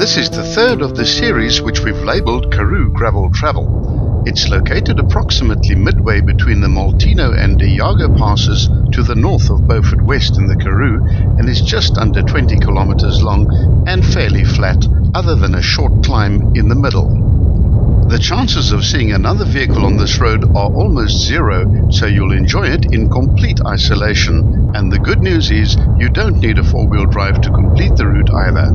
This is the third of the series which we've labelled Karoo Gravel Travel. It's located approximately midway between the Maltino and Iago passes to the north of Beaufort West in the Karoo, and is just under 20 kilometers long and fairly flat, other than a short climb in the middle. The chances of seeing another vehicle on this road are almost zero, so you'll enjoy it in complete isolation. And the good news is you don't need a four-wheel drive to complete the route either.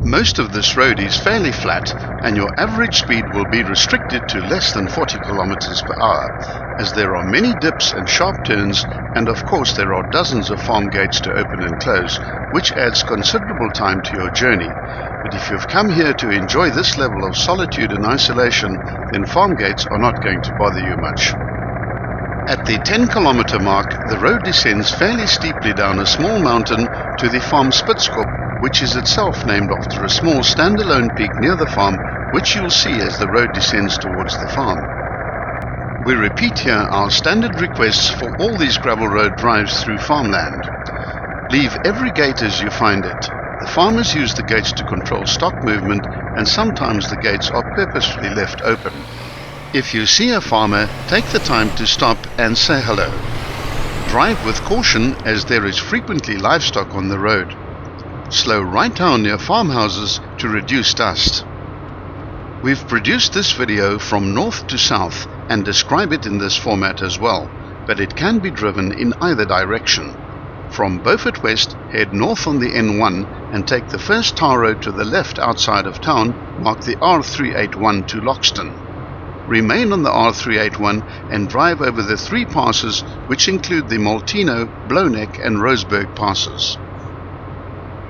Most of this road is fairly flat, and your average speed will be restricted to less than 40 kilometers per hour, as there are many dips and sharp turns, and of course there are dozens of farm gates to open and close, which adds considerable time to your journey. But if you've come here to enjoy this level of solitude and isolation, then farm gates are not going to bother you much. At the 10-kilometer mark, the road descends fairly steeply down a small mountain to the farm Spitskop, which is itself named after a small standalone peak near the farm, which you'll see as the road descends towards the farm. We repeat here our standard requests for all these gravel road drives through farmland. Leave every gate as you find it. The farmers use the gates to control stock movement, and sometimes the gates are purposefully left open. If you see a farmer, take the time to stop and say hello. Drive with caution, as there is frequently livestock on the road. Slow right down near farmhouses to reduce dust. We've produced this video from north to south and describe it in this format as well, but it can be driven in either direction. From Beaufort West, head north on the N1 and take the first tar road to the left outside of town, marked the R381 to Loxton. Remain on the R381 and drive over the three passes, which include the Maltino, Blowneck and Roseburg passes.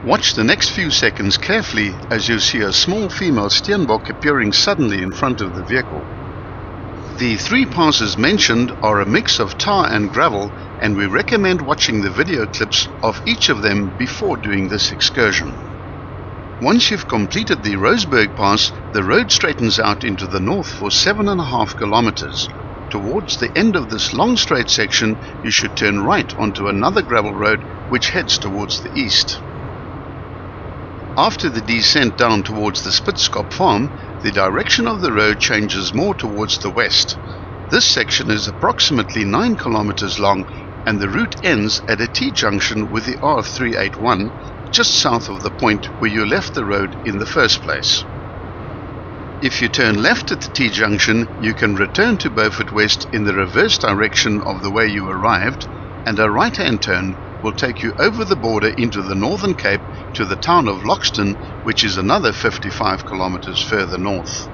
Watch the next few seconds carefully as you see a small female steenbok appearing suddenly in front of the vehicle. The three passes mentioned are a mix of tar and gravel, and we recommend watching the video clips of each of them before doing this excursion. Once you've completed the Roseburg Pass, the road straightens out into the north for 7.5 kilometers. Towards the end of this long straight section, you should turn right onto another gravel road which heads towards the east. After the descent down towards the Spitskop farm, the direction of the road changes more towards the west. This section is approximately 9 kilometers long, and the route ends at a T-junction with the R381, just south of the point where you left the road in the first place. If you turn left at the T-junction, you can return to Beaufort West in the reverse direction of the way you arrived, and a right-hand turn will take you over the border into the Northern Cape to the town of Loxton, which is another 55 kilometers further north.